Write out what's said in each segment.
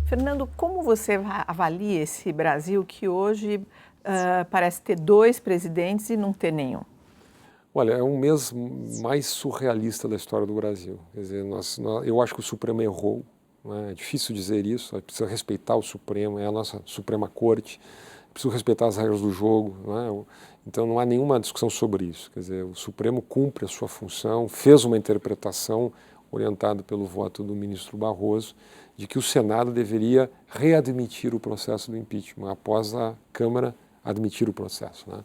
Fernando, como você avalia esse Brasil que hoje parece ter 2 presidentes e não ter nenhum? Olha, é um mês mais surrealista da história do Brasil. Quer dizer, eu acho que o Supremo errou, né? É difícil dizer isso, precisa respeitar o Supremo, é a nossa Suprema Corte, precisa respeitar as regras do jogo, né? Então não há nenhuma discussão sobre isso. Quer dizer, o Supremo cumpre a sua função, fez uma interpretação orientada pelo voto do ministro Barroso, de que o Senado deveria readmitir o processo do impeachment após a Câmara admitir o processo, né?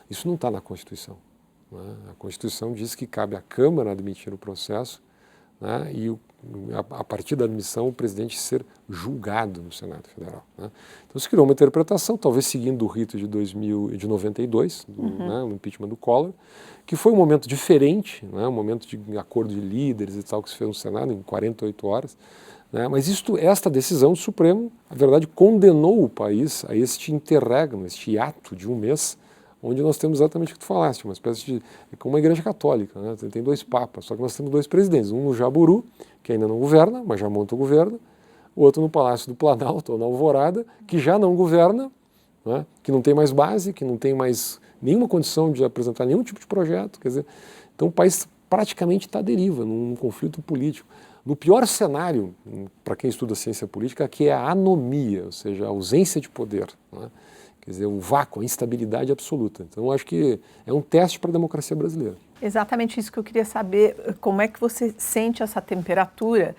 Isso não está na Constituição. A Constituição diz que cabe à Câmara admitir o processo, né, e a partir da admissão o presidente ser julgado no Senado Federal, né. Então se criou uma interpretação, talvez seguindo o rito de 92, né, o impeachment do Collor, que foi um momento diferente, né, um momento de acordo de líderes e tal que se fez no Senado em 48 horas, né, mas esta decisão do Supremo, na verdade, condenou o país a este interregno, este hiato de um mês, onde nós temos exatamente o que tu falaste, uma espécie de... É como uma igreja católica, né? Tem 2 papas, só que nós temos 2 presidentes, um no Jaburu, que ainda não governa, mas já monta o governo, o outro no Palácio do Planalto, ou na Alvorada, que já não governa, né? Que não tem mais base, que não tem mais nenhuma condição de apresentar nenhum tipo de projeto, quer dizer, então o país praticamente está à deriva, num conflito político. No pior cenário, para quem estuda ciência política, que é a anomia, ou seja, a ausência de poder, né? Quer dizer, o vácuo, a instabilidade absoluta. Então, eu acho que é um teste para a democracia brasileira. Exatamente isso que eu queria saber, como é que você sente essa temperatura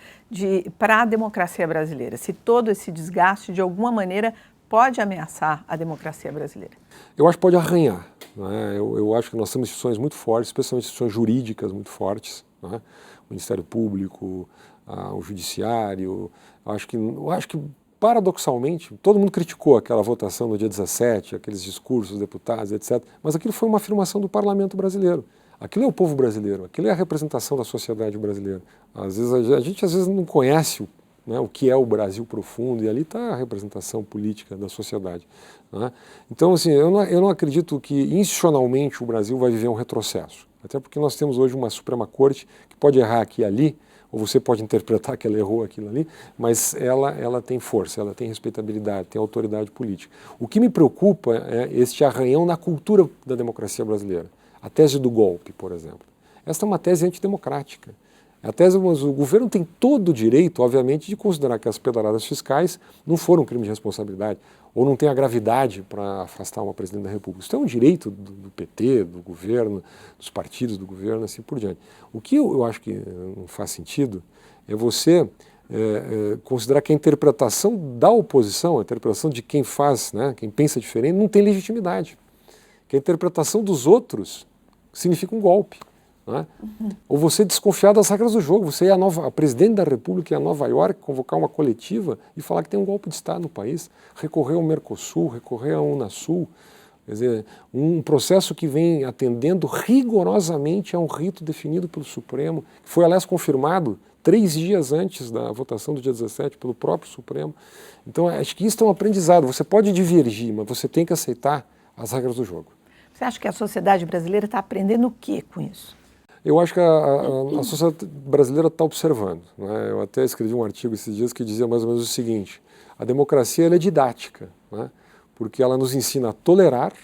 para a democracia brasileira? Se todo esse desgaste, de alguma maneira, pode ameaçar a democracia brasileira? Eu acho que pode arranhar, né? Eu acho que nós temos instituições muito fortes, especialmente instituições jurídicas muito fortes, né? O Ministério Público, o Judiciário. Eu acho que paradoxalmente, todo mundo criticou aquela votação no dia 17, aqueles discursos dos deputados, etc. Mas aquilo foi uma afirmação do parlamento brasileiro. Aquilo é o povo brasileiro, aquilo é a representação da sociedade brasileira. Às vezes a gente não conhece o que é o Brasil profundo, e ali está a representação política da sociedade, né? Então, assim, eu não acredito que institucionalmente o Brasil vai viver um retrocesso. Até porque nós temos hoje uma Suprema Corte que pode errar aqui e ali, ou você pode interpretar que ela errou aquilo ali, mas ela tem força, ela tem respeitabilidade, tem autoridade política. O que me preocupa é este arranhão na cultura da democracia brasileira. A tese do golpe, por exemplo. Esta é uma tese antidemocrática. A tese, mas o governo tem todo o direito, obviamente, de considerar que as pedaladas fiscais não foram um crime de responsabilidade, ou não tem a gravidade para afastar uma presidente da República. Isso é um direito do PT, do governo, dos partidos do governo, assim por diante. O que eu acho que não faz sentido é você considerar que a interpretação da oposição, a interpretação de quem faz, né, quem pensa diferente, não tem legitimidade. Que a interpretação dos outros significa um golpe. Né? Ou você desconfiar das regras do jogo, você ir a presidente da República ir a Nova York, convocar uma coletiva e falar que tem um golpe de Estado no país, recorrer ao Mercosul, recorrer à Unasul, quer dizer, um processo que vem atendendo rigorosamente a um rito definido pelo Supremo, que foi, aliás, confirmado 3 dias antes da votação do dia 17 pelo próprio Supremo. Então, acho que isso é um aprendizado. Você pode divergir, mas você tem que aceitar as regras do jogo. Você acha que a sociedade brasileira está aprendendo o quê com isso? Eu acho que a sociedade brasileira está observando, né? Eu até escrevi um artigo esses dias que dizia mais ou menos o seguinte: a democracia ela é didática, né? Porque ela nos ensina a tolerar,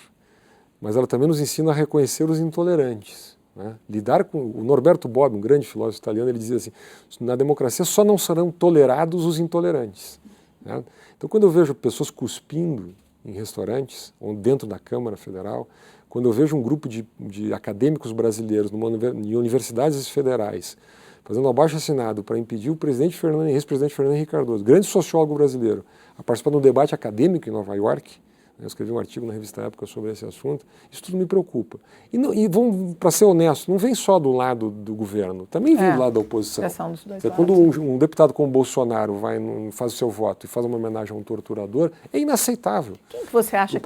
mas ela também nos ensina a reconhecer os intolerantes, né? Lidar com... O Norberto Bobbio, um grande filósofo italiano, ele dizia assim: na democracia só não serão tolerados os intolerantes, né? Então, quando eu vejo pessoas cuspindo em restaurantes ou dentro da Câmara Federal, quando eu vejo um grupo de acadêmicos brasileiros em universidades federais fazendo um abaixo-assinado para impedir o presidente ex-presidente Fernando Henrique Cardoso, grande sociólogo brasileiro, a participar de um debate acadêmico em Nova York, eu escrevi um artigo na revista Época sobre esse assunto, isso tudo me preocupa. E vamos, para ser honesto, não vem só do lado do governo, também vem do lado da oposição. Dos dois Quando lados. um deputado como Bolsonaro faz o seu voto e faz uma homenagem a um torturador, é inaceitável. Quem que você acha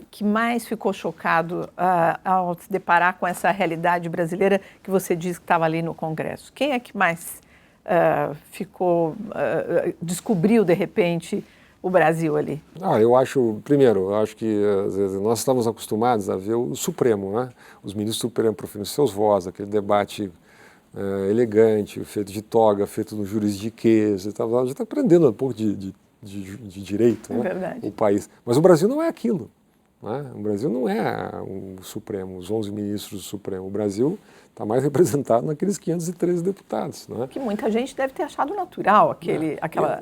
que mais ficou chocado ao se deparar com essa realidade brasileira que você disse que estava ali no Congresso? Quem é que mais descobriu, de repente, o Brasil ali? Eu acho que às vezes, nós estamos acostumados a ver o Supremo, né? Os ministros do Supremo proferindo seus votos, aquele debate elegante, feito de toga, feito no jurisdiquês e tal. A gente está aprendendo um pouco de de direito, né? Verdade. O país. Mas o Brasil não é aquilo. Né? O Brasil não é o Supremo, os 11 ministros do Supremo. O Brasil está mais representado naqueles 513 deputados. Né? Que muita gente deve ter achado natural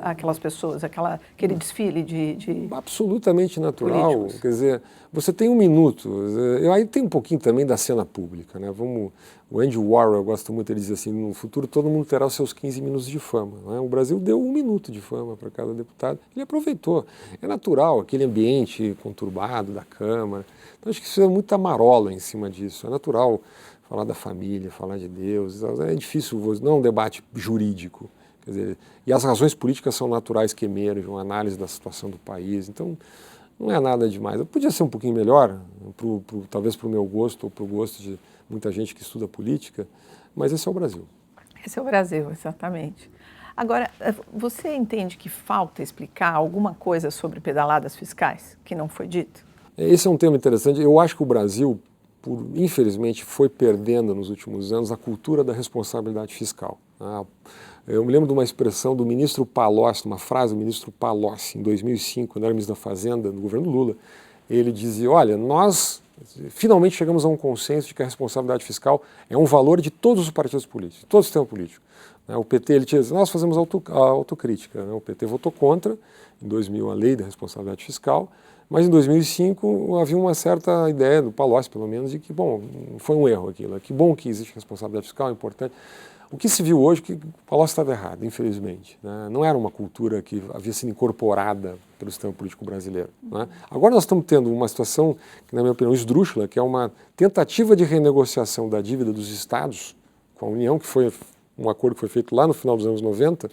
aquelas pessoas, aquele desfile de absolutamente natural. políticos. Quer dizer, você tem um minuto. Aí tem um pouquinho também da cena pública. Né? O Andy Warhol, eu gosto muito, ele diz assim, no futuro todo mundo terá os seus 15 minutos de fama. Né? O Brasil deu 1 minuto de fama para cada deputado. Ele aproveitou. É natural, aquele ambiente conturbado da Câmara. Então acho que isso é muita marola em cima disso. É natural falar da família, falar de Deus. É difícil, não é um debate jurídico. Quer dizer, e as razões políticas são naturais que emergem, uma análise da situação do país. Então, não é nada demais. Podia ser um pouquinho melhor, talvez para o meu gosto ou para o gosto de muita gente que estuda política, mas esse é o Brasil. Esse é o Brasil, exatamente. Agora, você entende que falta explicar alguma coisa sobre pedaladas fiscais que não foi dito? Esse é um tema interessante. Eu acho que o Brasil, infelizmente, foi perdendo nos últimos anos a cultura da responsabilidade fiscal. Eu me lembro de uma expressão do ministro Palocci, uma frase do ministro Palocci, em 2005, quando era ministro da Fazenda, no governo Lula. Ele dizia, olha, nós finalmente chegamos a um consenso de que a responsabilidade fiscal é um valor de todos os partidos políticos, de todo o sistema político. O PT, ele tinha, nós fazemos a autocrítica. O PT votou contra, em 2000, a lei da responsabilidade fiscal, mas em 2005 havia uma certa ideia, do Palocci pelo menos, de que, bom, foi um erro aquilo, que bom que existe responsabilidade fiscal, é importante. O que se viu hoje é que o Palocci estava errado, infelizmente. Né? Não era uma cultura que havia sido incorporada pelo sistema político brasileiro. Né? Agora nós estamos tendo uma situação que, na minha opinião, esdrúxula, que é uma tentativa de renegociação da dívida dos estados com a União, que foi um acordo que foi feito lá no final dos anos 90,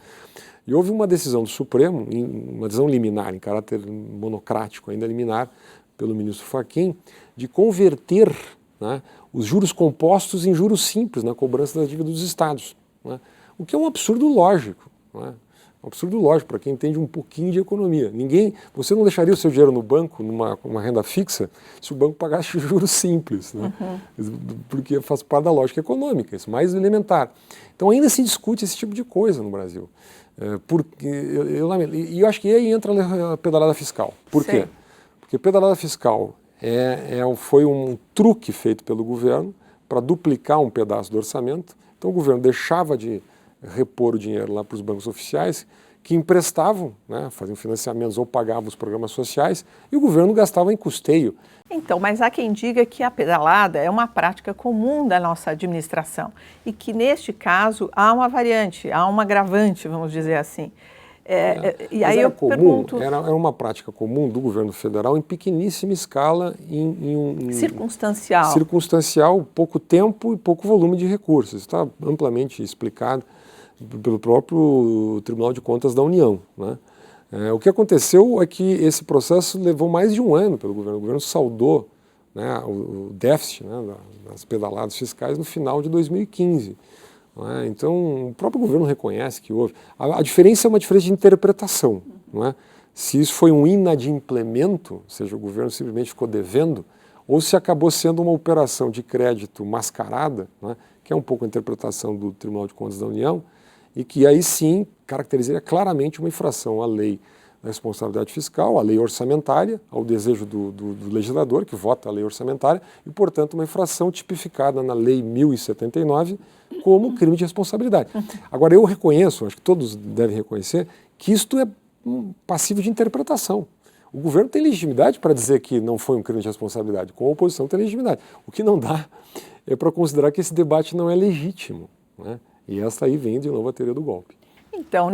e houve uma decisão do Supremo, uma decisão liminar, em caráter monocrático, ainda liminar, pelo ministro Fachin, de converter, né, os juros compostos em juros simples na cobrança da dívida dos estados. Né? O que é um absurdo lógico. Né? Um absurdo lógico para quem entende um pouquinho de economia. Você não deixaria o seu dinheiro no banco, numa renda fixa, se o banco pagasse juros simples. Né? Porque faz parte da lógica econômica, isso mais elementar. Então ainda se discute esse tipo de coisa no Brasil. E eu acho que aí entra a pedalada fiscal. Por quê? Porque a pedalada fiscal foi um truque feito pelo governo para duplicar um pedaço do orçamento. Então o governo deixava de repor o dinheiro lá para os bancos oficiais, que emprestavam, né, faziam financiamentos ou pagavam os programas sociais, e o governo gastava em custeio. Então, mas há quem diga que a pedalada é uma prática comum da nossa administração e que, neste caso, há uma variante, há um agravante, vamos dizer assim. E aí eu pergunto... Era uma prática comum do governo federal em pequeníssima escala, circunstancial. Circunstancial, pouco tempo e pouco volume de recursos. Está amplamente explicado pelo próprio Tribunal de Contas da União. Né? O que aconteceu é que esse processo levou mais de um ano pelo governo. O governo saldou, né, o déficit, né, das pedaladas fiscais no final de 2015. Né? Então, o próprio governo reconhece que houve. A diferença é uma diferença de interpretação. Não é? Se isso foi um inadimplemento, ou seja, o governo simplesmente ficou devendo, ou se acabou sendo uma operação de crédito mascarada, né, que é um pouco a interpretação do Tribunal de Contas da União, e que aí sim caracterizaria claramente uma infração à lei da responsabilidade fiscal, à lei orçamentária, ao desejo do legislador, que vota a lei orçamentária, e, portanto, uma infração tipificada na Lei 1079 como crime de responsabilidade. Agora, eu reconheço, acho que todos devem reconhecer, que isto é passivo de interpretação. O governo tem legitimidade para dizer que não foi um crime de responsabilidade, com a oposição tem legitimidade. O que não dá é para considerar que esse debate não é legítimo, né? E essa aí vem de novo a teoria do golpe. Então,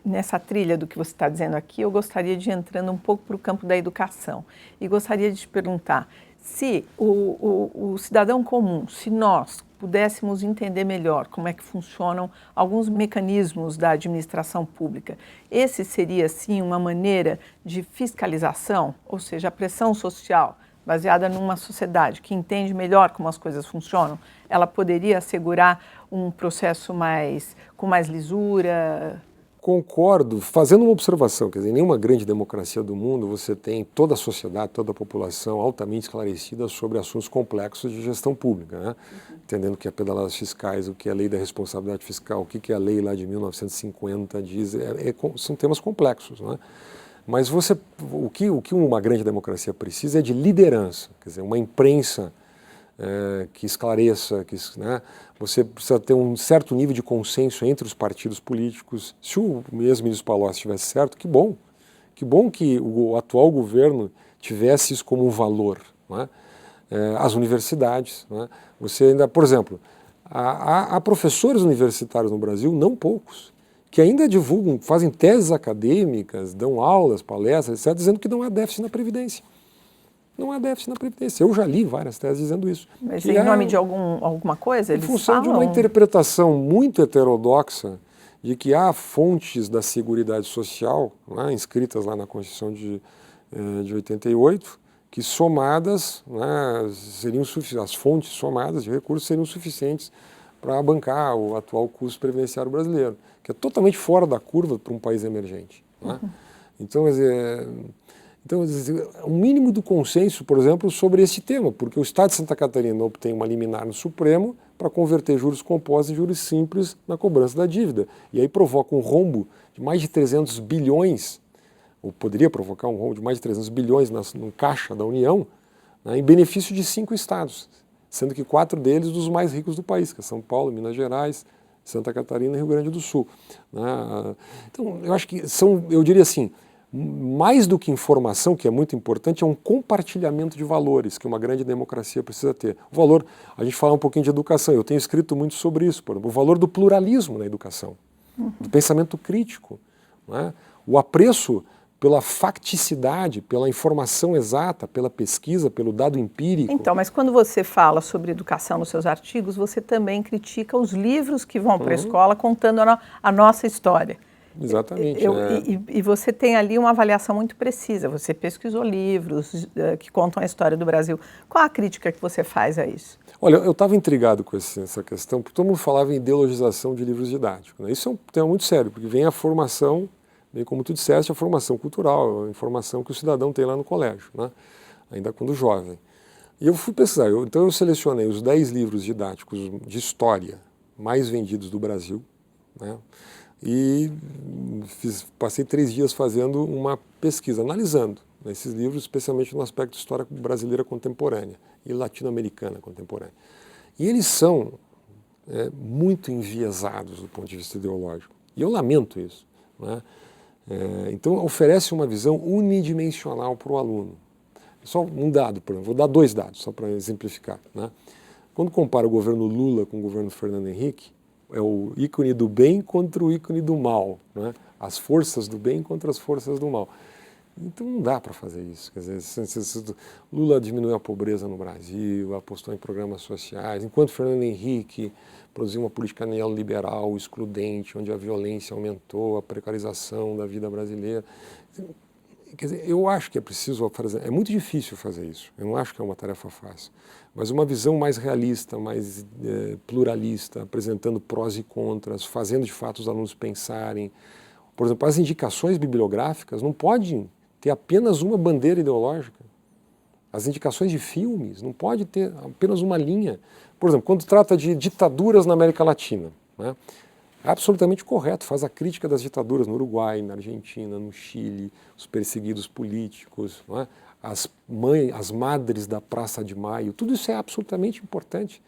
nessa trilha do que você está dizendo aqui, eu gostaria de ir entrando um pouco para o campo da educação. E gostaria de te perguntar se o cidadão comum, se nós pudéssemos entender melhor como é que funcionam alguns mecanismos da administração pública, esse seria, sim, uma maneira de fiscalização, ou seja, a pressão social baseada numa sociedade que entende melhor como as coisas funcionam, ela poderia assegurar um processo com mais lisura, Concordo, fazendo uma observação, quer dizer, em nenhuma grande democracia do mundo você tem toda a sociedade, toda a população altamente esclarecida sobre assuntos complexos de gestão pública, né? Entendendo o que é pedaladas fiscais, o que é a lei da responsabilidade fiscal, o que é a lei lá de 1950 diz, são temas complexos, né? Mas o que uma grande democracia precisa é de liderança, quer dizer, uma imprensa que esclareça, né? Você precisa ter um certo nível de consenso entre os partidos políticos. Se o ex-ministro Palocci estivesse certo, que bom que o atual governo tivesse isso como um valor, né? As universidades, né? Você ainda, por exemplo, há professores universitários no Brasil, não poucos, que ainda divulgam, fazem teses acadêmicas, dão aulas, palestras, etc., dizendo que não há déficit na Previdência. Não há déficit na Previdência. Eu já li várias teses dizendo isso. Mas em nome de alguma coisa? Em função de uma interpretação muito heterodoxa de que há fontes da Seguridade Social, né, inscritas lá na Constituição de 88, que somadas, né, seriam suficientes, as fontes somadas de recursos seriam suficientes para bancar o atual custo previdenciário brasileiro, que é totalmente fora da curva para um país emergente, né? Então, um mínimo do consenso, por exemplo, sobre esse tema, porque o Estado de Santa Catarina obtém uma liminar no Supremo para converter juros compostos em juros simples na cobrança da dívida. E aí provoca um rombo de mais de 300 bilhões, ou poderia provocar um rombo de mais de 300 bilhões no caixa da União, né, em benefício de 5 estados, sendo que 4 deles dos mais ricos do país, que é São Paulo, Minas Gerais, Santa Catarina e Rio Grande do Sul, né? Então, eu acho que eu diria assim, mais do que informação, que é muito importante, é um compartilhamento de valores que uma grande democracia precisa ter. O valor, a gente fala um pouquinho de educação, eu tenho escrito muito sobre isso, por exemplo, o valor do pluralismo na educação, do pensamento crítico, né? O apreço pela facticidade, pela informação exata, pela pesquisa, pelo dado empírico. Então, mas quando você fala sobre educação nos seus artigos, você também critica os livros que vão para a escola contando a nossa história. Exatamente. E você tem ali uma avaliação muito precisa, você pesquisou livros que contam a história do Brasil. Qual a crítica que você faz a isso? Olha, eu estava intrigado com essa questão, porque todo mundo falava em ideologização de livros didáticos, né? Isso é um tema muito sério, porque vem a formação, bem como tu disseste, a formação cultural, a informação que o cidadão tem lá no colégio, né? Ainda quando jovem. E eu fui pesquisar, então eu selecionei os 10 livros didáticos de história mais vendidos do Brasil, né? E passei 3 dias fazendo uma pesquisa, analisando esses livros, especialmente no aspecto de história brasileira contemporânea e latino-americana contemporânea. E eles são muito enviesados do ponto de vista ideológico. E eu lamento isso, né? Então oferece uma visão unidimensional para o aluno. Só um dado, por exemplo, vou dar 2 dados, só para exemplificar, né? Quando compara o governo Lula com o governo Fernando Henrique, é o ícone do bem contra o ícone do mal, né? As forças do bem contra as forças do mal. Então não dá para fazer isso. Quer dizer, Lula diminuiu a pobreza no Brasil, apostou em programas sociais, enquanto Fernando Henrique produziu uma política neoliberal, excludente, onde a violência aumentou, a precarização da vida brasileira. Quer dizer, eu acho que é preciso fazer, é muito difícil fazer isso, eu não acho que é uma tarefa fácil, mas uma visão mais realista, mais pluralista, apresentando prós e contras, fazendo de fato os alunos pensarem. Por exemplo, as indicações bibliográficas não podem ter apenas uma bandeira ideológica. As indicações de filmes não pode ter apenas uma linha. Por exemplo, quando trata de ditaduras na América Latina, né? É absolutamente correto, faz a crítica das ditaduras no Uruguai, na Argentina, no Chile, os perseguidos políticos, não é? As madres da Praça de Maio, tudo isso é absolutamente importante.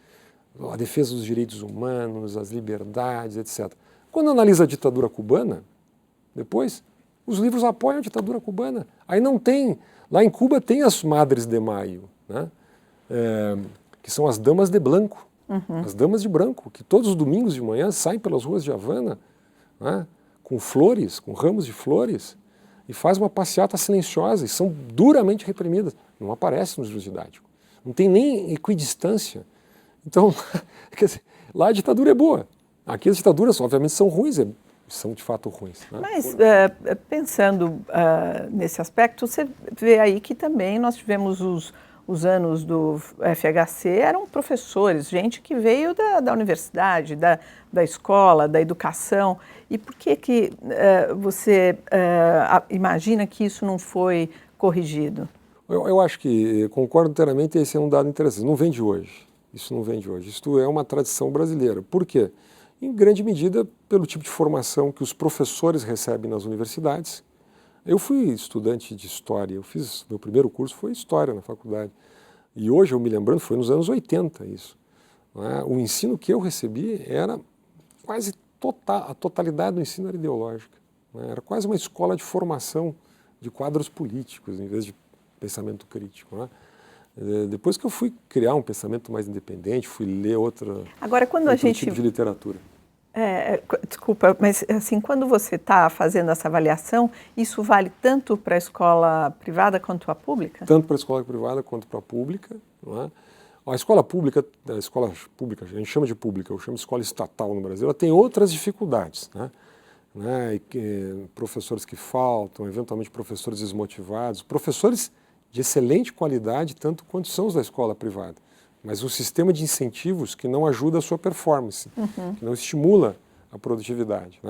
A defesa dos direitos humanos, as liberdades, etc. Quando analisa a ditadura cubana, depois, os livros apoiam a ditadura cubana. Aí não tem, lá em Cuba tem as madres de Maio, né? Que são as damas de branco. As damas de branco, que todos os domingos de manhã saem pelas ruas de Havana, né, com flores, com ramos de flores, e faz uma passeata silenciosa, e são duramente reprimidas. Não aparece nos livros didáticos. Não tem nem equidistância. Então, quer dizer, lá a ditadura é boa. Aqui as ditaduras, obviamente, são ruins, são de fato ruins, né? Mas, pensando nesse aspecto, você vê aí que também nós tivemos os anos do FHC eram professores, gente que veio da universidade, da escola, da educação. E por que você imagina que isso não foi corrigido? Eu acho que, concordo inteiramente, esse é um dado interessante. Não vem de hoje. Isso não vem de hoje. Isto é uma tradição brasileira. Por quê? Em grande medida pelo tipo de formação que os professores recebem nas universidades. Eu fui estudante de História, meu primeiro curso foi História na faculdade. E hoje, eu me lembrando, foi nos anos 80 isso. O ensino que eu recebi era quase a totalidade do ensino era ideológica. Era quase uma escola de formação de quadros políticos, em vez de pensamento crítico. Depois que eu fui criar um pensamento mais independente, fui ler outro tipo de literatura. Desculpa, mas assim, quando você está fazendo essa avaliação, isso vale tanto para a escola privada quanto a pública? Tanto para a escola privada quanto para a pública. A escola pública, a gente chama de pública, eu chamo de escola estatal no Brasil, ela tem outras dificuldades. Professores que faltam, eventualmente professores desmotivados, professores de excelente qualidade, tanto quanto são os da escola privada. Mas um sistema de incentivos que não ajuda a sua performance, que não estimula a produtividade.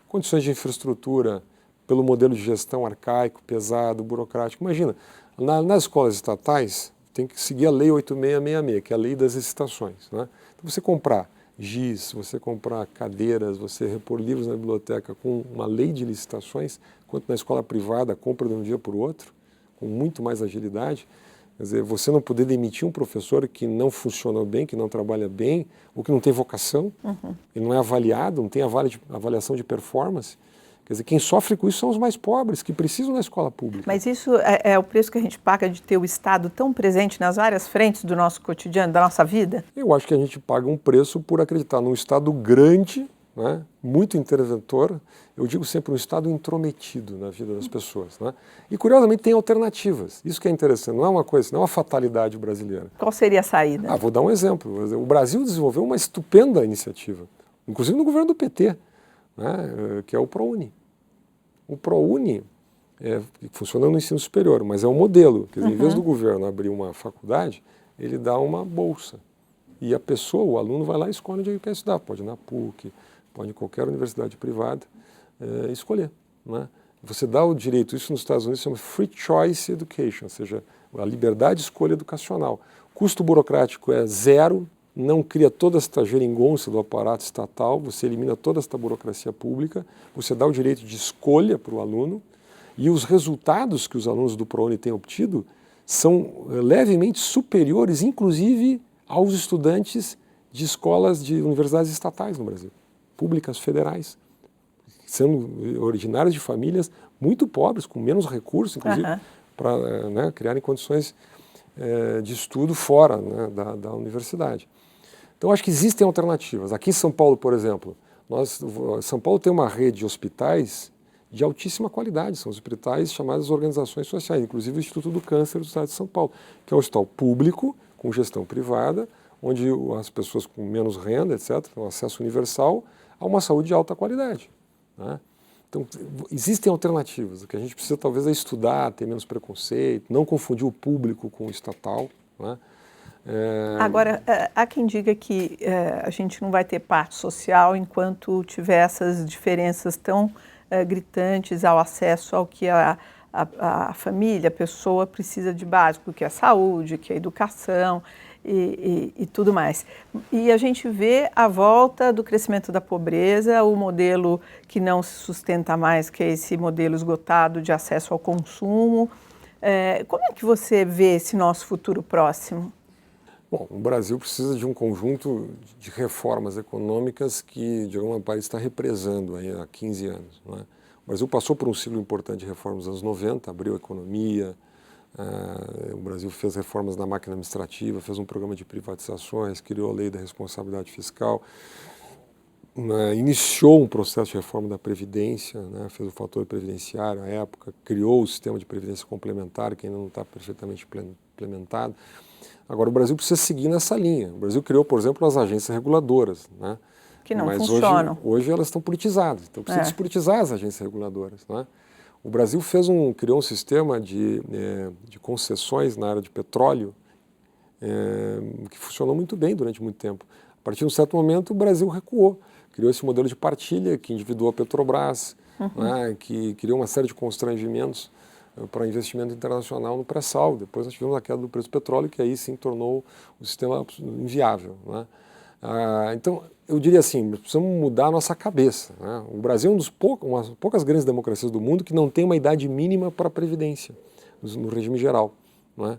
Condições de infraestrutura, pelo modelo de gestão arcaico, pesado, burocrático. Imagina, nas escolas estatais tem que seguir a Lei 8666, que é a lei das licitações. Então você comprar giz, você comprar cadeiras, você repor livros na biblioteca com uma lei de licitações, enquanto na escola privada compra de um dia para o outro, com muito mais agilidade. Quer dizer, você não poder demitir um professor que não funcionou bem, que não trabalha bem, ou que não tem vocação, e não é avaliado, não tem avaliação de performance. Quer dizer, quem sofre com isso são os mais pobres, que precisam da escola pública. Mas isso é o preço que a gente paga de ter o Estado tão presente nas várias frentes do nosso cotidiano, da nossa vida? Eu acho que a gente paga um preço por acreditar num Estado grande, muito interventor, eu digo sempre um Estado intrometido na vida das pessoas. E curiosamente tem alternativas, isso que é interessante, não é uma coisa, não é uma fatalidade brasileira. Qual seria a saída? Vou dar um exemplo, o Brasil desenvolveu uma estupenda iniciativa, inclusive no governo do PT, que é o ProUni. O ProUni funciona no ensino superior, mas é um modelo, quer dizer, em vez do governo abrir uma faculdade, ele dá uma bolsa. E a pessoa, o aluno, vai lá e escolhe onde ele quer estudar, pode ir na PUC, pode ir em qualquer universidade privada, escolher. Você dá o direito, isso nos Estados Unidos se chama Free Choice Education, ou seja, a liberdade de escolha educacional. Custo burocrático é zero, não cria toda esta geringonça do aparato estatal, você elimina toda esta burocracia pública, você dá o direito de escolha para o aluno, e os resultados que os alunos do ProUni têm obtido são levemente superiores, inclusive, aos estudantes de escolas de universidades estatais no Brasil, públicas federais, sendo originários de famílias muito pobres, com menos recursos, inclusive, para criarem condições de estudo fora da universidade. Então, acho que existem alternativas. Aqui em São Paulo, por exemplo, São Paulo tem uma rede de hospitais de altíssima qualidade, são hospitais chamadas organizações sociais, inclusive o Instituto do Câncer do Estado de São Paulo, que é um hospital público, com gestão privada, onde as pessoas com menos renda, etc., têm um acesso universal a uma saúde de alta qualidade. Então, existem alternativas. O que a gente precisa, talvez, é estudar, ter menos preconceito, não confundir o público com o estatal. Agora, há quem diga que a gente não vai ter parte social enquanto tiver essas diferenças tão gritantes ao acesso ao que a família, a pessoa precisa de básico, que é a saúde, que é a educação e tudo mais. E a gente vê a volta do crescimento da pobreza, o modelo que não se sustenta mais, que é esse modelo esgotado de acesso ao consumo. Como é que você vê esse nosso futuro próximo? Bom, o Brasil precisa de um conjunto de reformas econômicas que, de alguma maneira, está represando aí há 15 anos. O Brasil passou por um ciclo importante de reformas nos anos 90, abriu a economia, o Brasil fez reformas na máquina administrativa, fez um programa de privatizações, criou a lei da responsabilidade fiscal, iniciou um processo de reforma da Previdência, fez o fator previdenciário à época, criou o sistema de previdência complementar, que ainda não está perfeitamente implementado. Agora, o Brasil precisa seguir nessa linha. O Brasil criou, por exemplo, as agências reguladoras, que não mas funcionam. Hoje elas estão politizadas, então precisa despolitizar as agências reguladoras. O Brasil criou um sistema de concessões na área de petróleo que funcionou muito bem durante muito tempo. A partir de um certo momento, o Brasil recuou, criou esse modelo de partilha que endividou a Petrobras, né, que criou uma série de constrangimentos para investimento internacional no pré-sal. Depois nós tivemos a queda do preço do petróleo, que aí sim tornou o sistema inviável, né? Então, eu diria assim, nós precisamos mudar a nossa cabeça, né? O Brasil é uma das poucas grandes democracias do mundo que não tem uma idade mínima para a previdência, no regime geral, não é?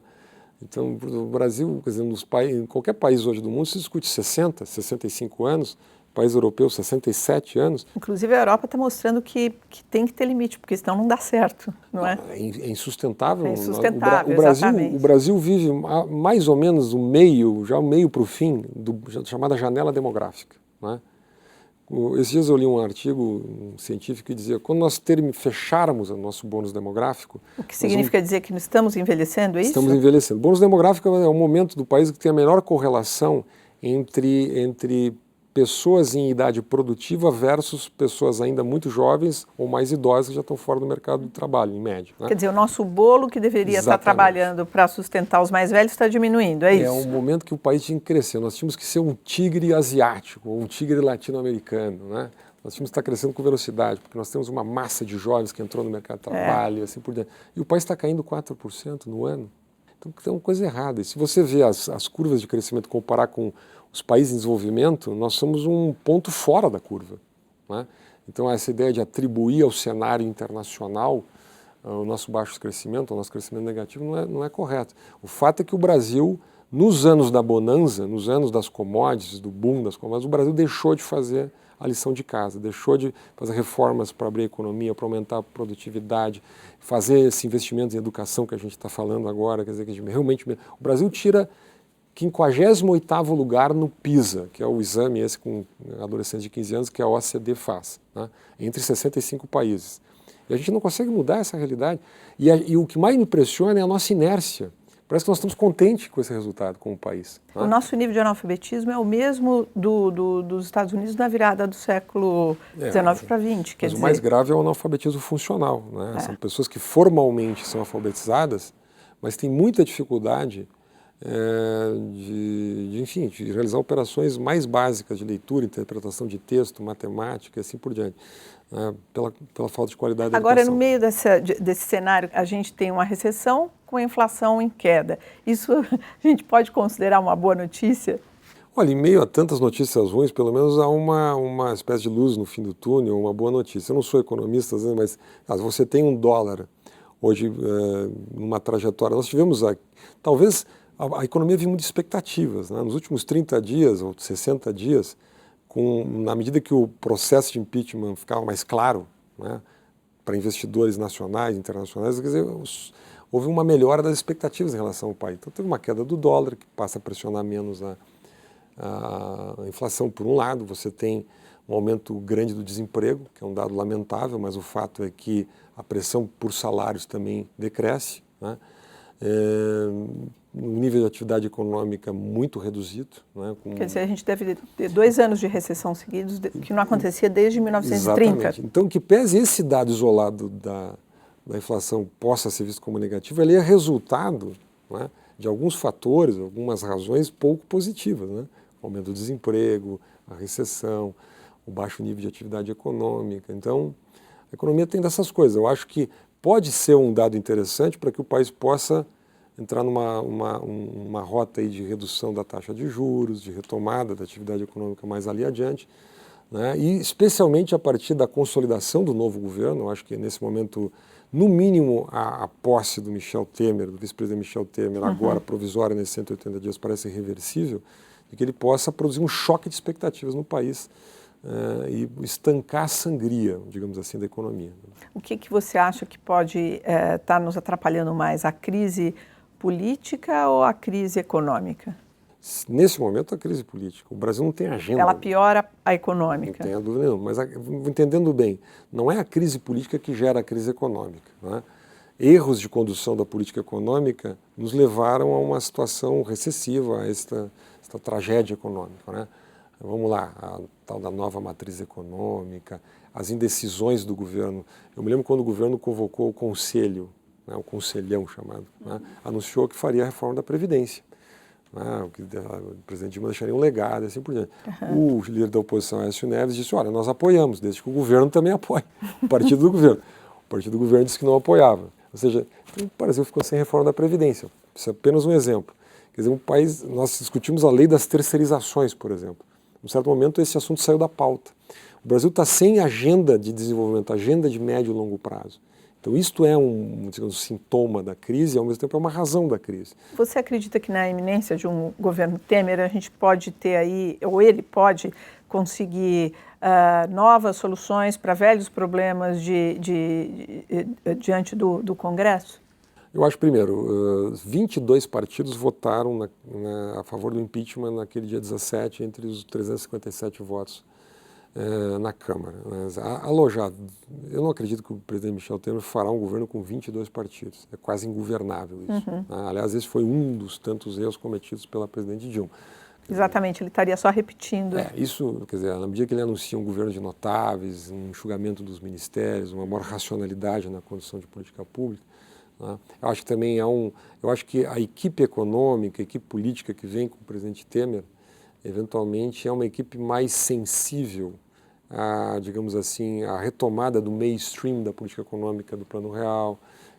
Então, o Brasil, quer dizer, em qualquer país hoje do mundo se discute 60, 65 anos, país europeu 67 anos. Inclusive a Europa está mostrando que tem que ter limite, porque senão não dá certo, não é? É insustentável. É insustentável, O Brasil vive mais ou menos o meio para o fim, da chamada janela demográfica, né? Esses dias eu li um artigo científico que dizia que quando nós fecharmos o nosso bônus demográfico... O que significa dizer que estamos envelhecendo, é isso? Estamos envelhecendo. O bônus demográfico é o momento do país que tem a menor correlação entre pessoas em idade produtiva versus pessoas ainda muito jovens ou mais idosas que já estão fora do mercado de trabalho, em média, né? Quer dizer, o nosso bolo que deveria estar trabalhando para sustentar os mais velhos está diminuindo, é isso? É um momento que o país tinha que crescer. Nós tínhamos que ser um tigre asiático, ou um tigre latino-americano, né? Nós tínhamos que estar crescendo com velocidade, porque nós temos uma massa de jovens que entrou no mercado de trabalho e assim por diante. E o país está caindo 4% no ano. Então tem uma coisa errada. E se você vê as curvas de crescimento, comparar com os países em desenvolvimento, nós somos um ponto fora da curva, né? Então essa ideia de atribuir ao cenário internacional o nosso baixo crescimento, o nosso crescimento negativo, não é correto. O fato é que o Brasil, nos anos da bonança, nos anos das commodities, do boom das commodities, o Brasil deixou de fazer a lição de casa, deixou de fazer reformas para abrir a economia, para aumentar a produtividade, fazer esse investimento em educação que a gente está falando agora, quer dizer, que realmente o Brasil tira 58º lugar no PISA, que é o exame esse com adolescentes de 15 anos que a OCDE faz, né, entre 65 países. E a gente não consegue mudar essa realidade. E o que mais me impressiona é a nossa inércia. Parece que nós estamos contentes com esse resultado como país, né? O nosso nível de analfabetismo é o mesmo dos Estados Unidos na virada do século XIX para XX. Mas o mais grave é o analfabetismo funcional, né? São pessoas que formalmente são alfabetizadas, mas têm muita dificuldade de realizar operações mais básicas de leitura, interpretação de texto, matemática e assim por diante, né, pela falta de qualidade da Agora, educação. no meio desse cenário, a gente tem uma recessão com a inflação em queda. Isso a gente pode considerar uma boa notícia? Olha, em meio a tantas notícias ruins, pelo menos há uma espécie de luz no fim do túnel, uma boa notícia. Eu não sou economista, mas você tem um dólar hoje numa trajetória. Nós tivemos, talvez, a economia vive muito de expectativas, né? Nos últimos 30 dias ou 60 dias, na medida que o processo de impeachment ficava mais claro, né, para investidores nacionais, internacionais, quer dizer, houve uma melhora das expectativas em relação ao país. Então teve uma queda do dólar, que passa a pressionar menos a inflação por um lado, você tem um aumento grande do desemprego, que é um dado lamentável, mas o fato é que a pressão por salários também decresce, né? Um nível de atividade econômica muito reduzido, né? Quer dizer, a gente deve ter 2 anos de recessão seguidos, que não acontecia desde 1930. Exatamente. Então, que pese esse dado isolado da inflação possa ser visto como negativo, ele é resultado, né, de alguns fatores, algumas razões pouco positivas, né? O aumento do desemprego, a recessão, o baixo nível de atividade econômica. Então, a economia tem dessas coisas. Eu acho que pode ser um dado interessante para que o país possa entrar numa rota aí de redução da taxa de juros, de retomada da atividade econômica mais ali adiante, né? E especialmente a partir da consolidação do novo governo. Eu acho que nesse momento, no mínimo, a posse do Michel Temer, do vice-presidente Michel Temer, agora provisória nesses 180 dias, parece irreversível, de que ele possa produzir um choque de expectativas no país e estancar a sangria, digamos assim, da economia. O que você acha que pode estar nos atrapalhando mais, a crise política ou a crise econômica? Nesse momento, a crise política. O Brasil não tem agenda. Ela piora a econômica. Não tenho dúvida nenhuma, mas entendendo bem, não é a crise política que gera a crise econômica, né? Erros de condução da política econômica nos levaram a uma situação recessiva, a esta tragédia econômica, né? Vamos lá, a tal da nova matriz econômica, as indecisões do governo. Eu me lembro quando o governo convocou o conselho, né, o conselhão chamado, né, anunciou que faria a reforma da Previdência. né, o presidente Dilma deixaria um legado, assim por diante. O líder da oposição, Aécio Neves, disse, olha, nós apoiamos, desde que o governo também apoie, o partido do governo. O partido do governo disse que não apoiava. Ou seja, o Brasil ficou sem reforma da Previdência. Isso é apenas um exemplo. Quer dizer, um país, nós discutimos a lei das terceirizações, por exemplo. Em um certo momento, esse assunto saiu da pauta. O Brasil está sem agenda de desenvolvimento, agenda de médio e longo prazo. Então, isto é digamos, um sintoma da crise e, ao mesmo tempo, é uma razão da crise. Você acredita que na iminência de um governo Temer a gente pode ter aí, ou ele pode conseguir novas soluções para velhos problemas diante do Congresso? Eu acho, primeiro, 22 partidos votaram a favor do impeachment naquele dia 17, entre os 357 votos na Câmara. Alojado, eu não acredito que o presidente Michel Temer fará um governo com 22 partidos. É quase ingovernável isso. Aliás, esse foi um dos tantos erros cometidos pela presidente Dilma. Exatamente, ele estaria só repetindo. Isso, quer dizer, na medida que ele anuncia um governo de notáveis, um enxugamento dos ministérios, uma maior racionalidade na condução de política pública, né? Eu acho que também eu acho que a equipe econômica, a equipe política que vem com o presidente Temer, eventualmente é uma equipe mais sensível digamos assim, à retomada do mainstream da política econômica do Plano Real,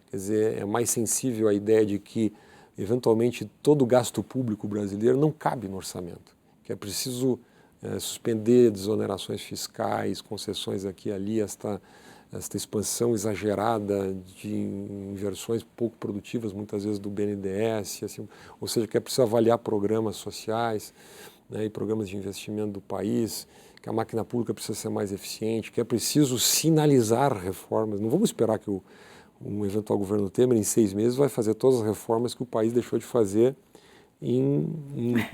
quer dizer, é mais sensível à ideia de que, eventualmente, todo o gasto público brasileiro não cabe no orçamento, que é preciso suspender desonerações fiscais, concessões aqui e ali, esta expansão exagerada de inversões pouco produtivas, muitas vezes do BNDES, assim, ou seja, que é preciso avaliar programas sociais, né, e programas de investimento do país, que a máquina pública precisa ser mais eficiente, que é preciso sinalizar reformas. Não vamos esperar que um eventual governo Temer, em 6 meses, vai fazer todas as reformas que o país deixou de fazer em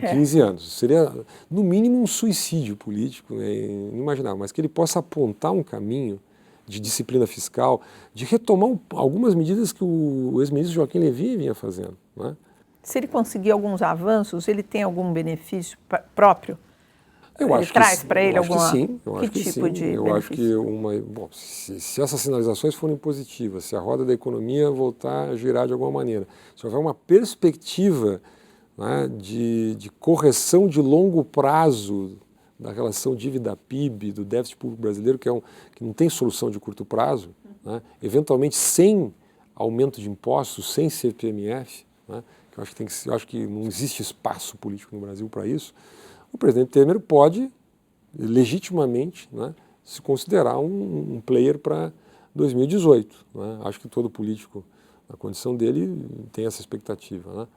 15 anos. Seria, no mínimo, um suicídio político, inimaginável, mas que ele possa apontar um caminho de disciplina fiscal, de retomar algumas medidas que o ex-ministro Joaquim Levy vinha fazendo, né? Se ele conseguir alguns avanços, ele tem algum benefício próprio? Ele traz para ele alguma... Sim, que tipo de benefício? Eu acho que se essas sinalizações forem positivas, se a roda da economia voltar a girar de alguma maneira, se houver uma perspectiva, né, de correção de longo prazo da relação dívida-PIB, do déficit público brasileiro, que não tem solução de curto prazo, né, eventualmente sem aumento de impostos, sem CPMF, né, que eu acho que não existe espaço político no Brasil para isso. O presidente Temer pode, legitimamente, né, se considerar um player para 2018. Né? Acho que todo político, na condição dele, tem essa expectativa. Né?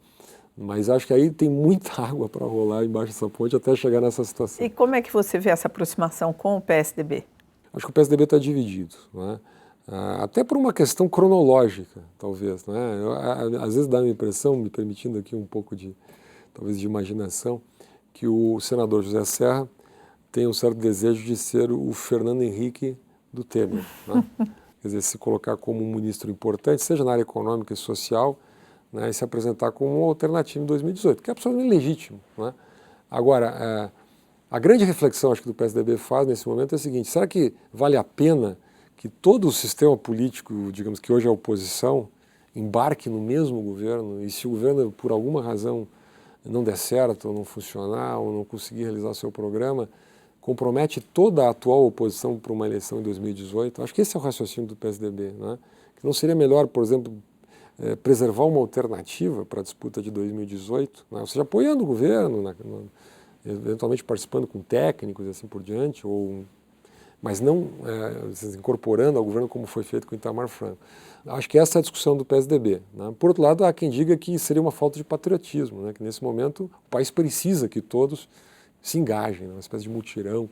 Mas acho que aí tem muita água para rolar embaixo dessa ponte até chegar nessa situação. E como é que você vê essa aproximação com o PSDB? Acho que o PSDB está dividido. Né? Até por uma questão cronológica, talvez. Né? Às vezes dá a impressão, me permitindo aqui um pouco talvez de imaginação, que o senador José Serra tem um certo desejo de ser o Fernando Henrique do Temer. Né? Quer dizer, se colocar como um ministro importante, seja na área econômica e social, né, e se apresentar como uma alternativa em 2018, que é absolutamente legítimo. Né? Agora, a grande reflexão, acho que do PSDB faz nesse momento é a seguinte: será que vale a pena que todo o sistema político, digamos que hoje é a oposição, embarque no mesmo governo, e se o governo, por alguma razão, não der certo, ou não funcionar, ou não conseguir realizar seu programa, compromete toda a atual oposição para uma eleição em 2018? Acho que esse é o raciocínio do PSDB. Né? Que não seria melhor, por exemplo, preservar uma alternativa para a disputa de 2018, né? Ou seja, apoiando o governo, eventualmente participando com técnicos e assim por diante, mas não incorporando ao governo como foi feito com o Itamar Franco. Acho que essa é a discussão do PSDB. Né? Por outro lado, há quem diga que seria uma falta de patriotismo, né? Que nesse momento o país precisa que todos se engajem, né? Uma espécie de mutirão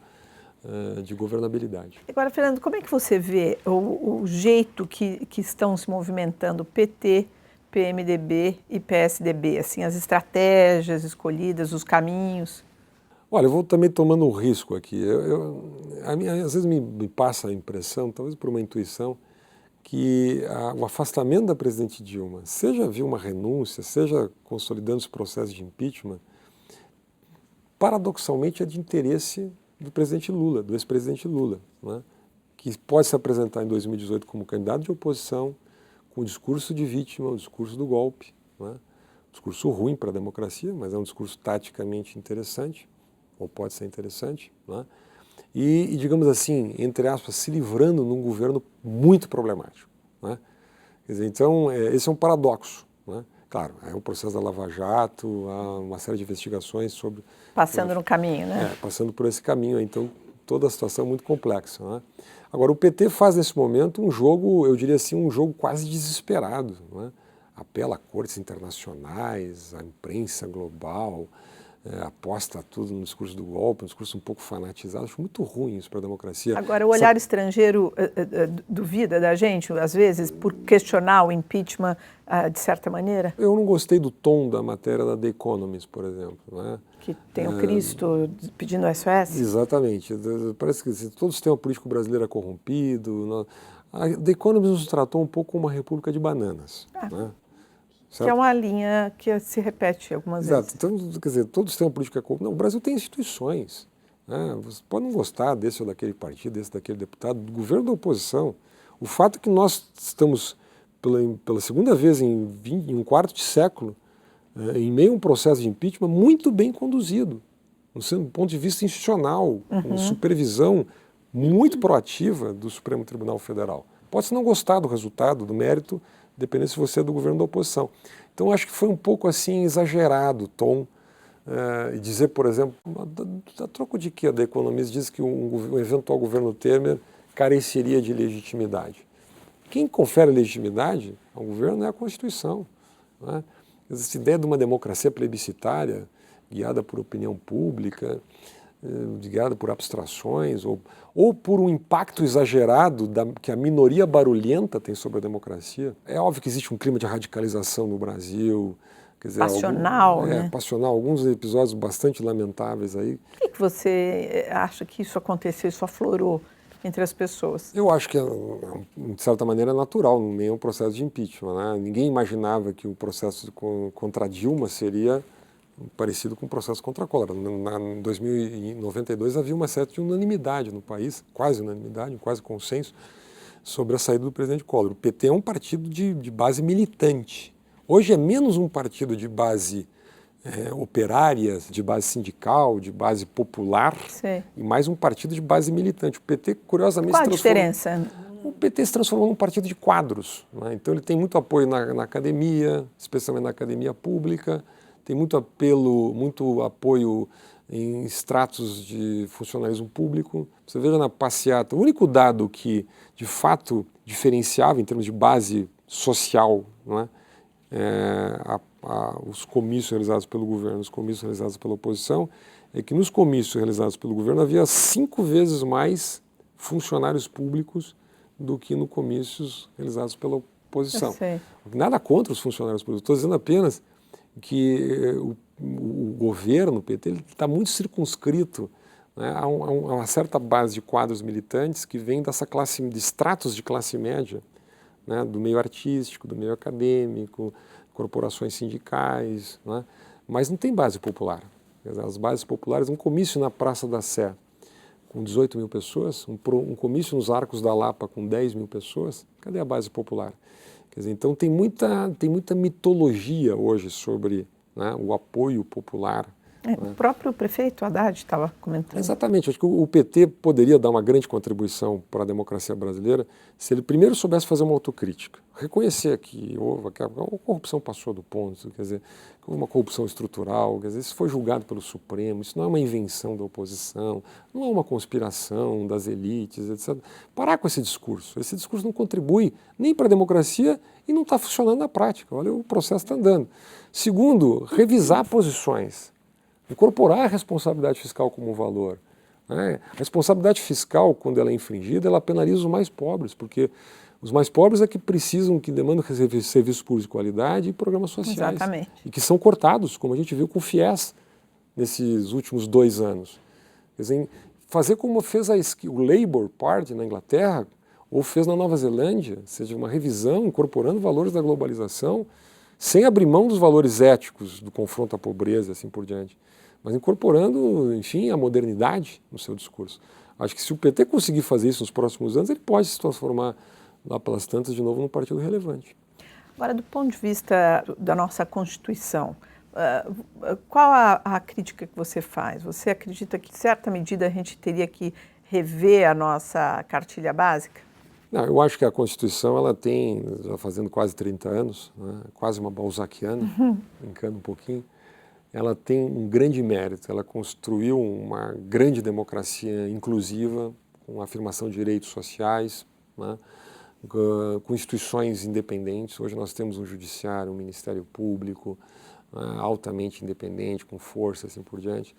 de governabilidade. Agora, Fernando, como é que você vê o jeito que estão se movimentando PT, PMDB e PSDB, assim, as estratégias escolhidas, os caminhos? Olha, eu vou também tomando um risco aqui. Às vezes me passa a impressão, talvez por uma intuição, que o afastamento da presidente Dilma, seja via uma renúncia, seja consolidando os processos de impeachment, paradoxalmente é de interesse do presidente Lula, do ex-presidente Lula, né? Que pode se apresentar em 2018 como candidato de oposição, com o discurso de vítima, o discurso do golpe, né? discurso ruim para a democracia, mas é um discurso taticamente interessante, ou pode ser interessante, né? E, digamos assim, entre aspas, se livrando num governo muito problemático, né? Quer dizer, então, esse é um paradoxo, né? Claro, é um processo da Lava Jato, há uma série de investigações sobre... Passando no caminho, né? Passando por esse caminho, então toda a situação é muito complexa, né? Agora, o PT faz nesse momento um jogo, eu diria assim, um jogo quase desesperado, né? Apela a cortes internacionais, à imprensa global, aposta tudo no discurso do golpe, um discurso um pouco fanatizado. Acho muito ruim isso para a democracia. Agora, o olhar estrangeiro duvida da gente, às vezes, por questionar o impeachment de certa maneira? Eu não gostei do tom da matéria da The Economist, por exemplo, né? Que tem o Cristo pedindo SOS? Exatamente. Parece que todo o sistema político brasileiro é corrompido. A The Economist nos tratou um pouco como uma república de bananas, né? Que é uma linha que se repete algumas vezes. Então, quer dizer, todo o sistema político é corrupto. Não, o Brasil tem instituições, né? Você pode não gostar desse ou daquele partido, desse ou daquele deputado, do governo da oposição. O fato é que nós estamos, pela segunda vez em um quarto de século, em meio a um processo de impeachment muito bem conduzido, do ponto de vista institucional, com supervisão muito proativa do Supremo Tribunal Federal. Pode-se não gostar do resultado, do mérito, dependendo se você é do governo da oposição. Então, acho que foi um pouco assim exagerado o tom, e dizer, por exemplo, a troco de que a The Economist diz que um eventual governo Temer careceria de legitimidade. Quem confere legitimidade ao governo é a Constituição, né? Essa ideia de uma democracia plebiscitária, guiada por opinião pública, guiada por abstrações, ou por um impacto exagerado que a minoria barulhenta tem sobre a democracia. É óbvio que existe um clima de radicalização no Brasil. Quer dizer, passional, né? Passional, alguns episódios bastante lamentáveis aí. Por que você acha que isso aconteceu, isso aflorou entre as pessoas? Eu acho que, de certa maneira, é natural, no meio de um processo de impeachment, né? Ninguém imaginava que o processo contra Dilma seria parecido com o processo contra Collor. Em 2092 havia uma certa unanimidade no país, quase unanimidade, quase consenso, sobre a saída do presidente Collor. O PT é um partido de base militante. Hoje é menos um partido de base operária, de base sindical, de base popular, Sim. E mais um partido de base militante. O PT, curiosamente, qual a diferença? O PT se transformou num partido de quadros, né? Então ele tem muito apoio na academia, especialmente na academia pública, tem muito apoio em estratos de funcionalismo público. Você veja na passeata, o único dado que de fato diferenciava em termos de base social, não é? Os comícios realizados pelo governo, os comícios realizados pela oposição, é que nos comícios realizados pelo governo havia 5 vezes mais funcionários públicos do que nos comícios realizados pela oposição. Nada contra os funcionários públicos, estou dizendo apenas que o governo, o PT, está muito circunscrito, né, a uma certa base de quadros militantes que vem dessa classe, de estratos de classe média, né, do meio artístico, do meio acadêmico, corporações sindicais, né, mas não tem base popular. As bases populares, um comício na Praça da Sé com 18 mil pessoas, um comício nos Arcos da Lapa com 10 mil pessoas, cadê a base popular? Quer dizer, então tem muita mitologia hoje sobre, né, o apoio popular. O próprio prefeito Haddad estava comentando. Exatamente, acho que o PT poderia dar uma grande contribuição para a democracia brasileira se ele primeiro soubesse fazer uma autocrítica, reconhecer que a corrupção passou do ponto, quer dizer, que houve uma corrupção estrutural, quer dizer, isso foi julgado pelo Supremo, isso não é uma invenção da oposição, não é uma conspiração das elites, etc. Parar com esse discurso não contribui nem para a democracia e não está funcionando na prática, olha, o processo está andando. Segundo, revisar posições. Incorporar a responsabilidade fiscal como um valor, né? A responsabilidade fiscal, quando ela é infringida, ela penaliza os mais pobres, porque os mais pobres é que precisam, que demandam serviços públicos de qualidade e programas sociais. Exatamente. E que são cortados, como a gente viu com o FIES nesses últimos 2 anos. Quer dizer, fazer como fez o Labour Party na Inglaterra, ou fez na Nova Zelândia, ou seja, uma revisão incorporando valores da globalização, sem abrir mão dos valores éticos do confronto à pobreza e assim por diante, mas incorporando, enfim, a modernidade no seu discurso. Acho que se o PT conseguir fazer isso nos próximos anos, ele pode se transformar lá pelas tantas de novo num partido relevante. Agora, do ponto de vista da nossa Constituição, qual a crítica que você faz? Você acredita que, em certa medida, a gente teria que rever a nossa cartilha básica? Não, eu acho que a Constituição ela tem, já fazendo quase 30 anos, né, quase uma balzaquiana, brincando um pouquinho, ela tem um grande mérito. Ela construiu uma grande democracia inclusiva, com afirmação de direitos sociais, né, com instituições independentes. Hoje nós temos um judiciário, um Ministério Público, altamente independente, com força, assim por diante.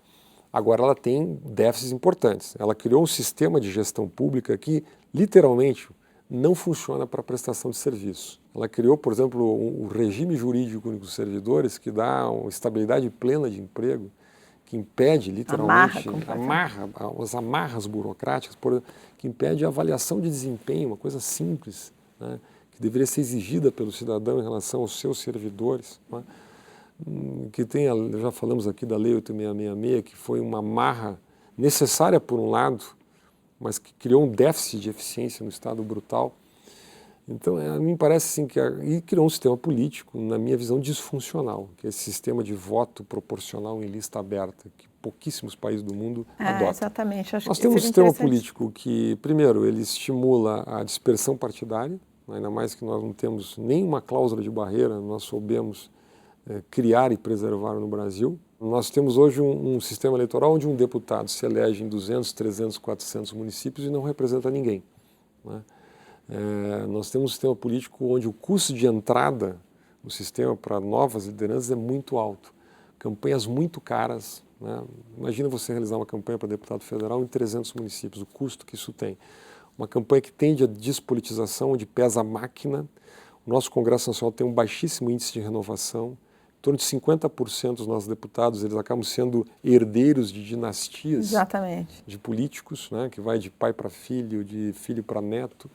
Agora, ela tem déficits importantes. Ela criou um sistema de gestão pública que, literalmente, não funciona para prestação de serviço. Ela criou, por exemplo, o regime jurídico dos servidores, que dá uma estabilidade plena de emprego, que impede, literalmente, as amarras burocráticas, que impede a avaliação de desempenho, uma coisa simples, né, que deveria ser exigida pelo cidadão em relação aos seus servidores, né, que tem, já falamos aqui da Lei 8666, que foi uma amarra necessária por um lado, mas que criou um déficit de eficiência no Estado brutal. Então, me parece assim e criou um sistema político, na minha visão, disfuncional, que é esse sistema de voto proporcional em lista aberta, que pouquíssimos países do mundo adotam. Exatamente. Nós temos um sistema político que, primeiro, ele estimula a dispersão partidária, ainda mais que nós não temos nenhuma cláusula de barreira, nós soubemos criar e preservar no Brasil. Nós temos hoje um sistema eleitoral onde um deputado se elege em 200, 300, 400 municípios e não representa ninguém, né? Nós temos um sistema político onde o custo de entrada no sistema para novas lideranças é muito alto. Campanhas muito caras, né? Imagina você realizar uma campanha para deputado federal em 300 municípios, o custo que isso tem. Uma campanha que tende à despolitização, onde pesa a máquina. O nosso Congresso Nacional tem um baixíssimo índice de renovação. Em torno de 50% dos nossos deputados, eles acabam sendo herdeiros de dinastias. Exatamente. De políticos, né, que vai de pai para filho, de filho para neto,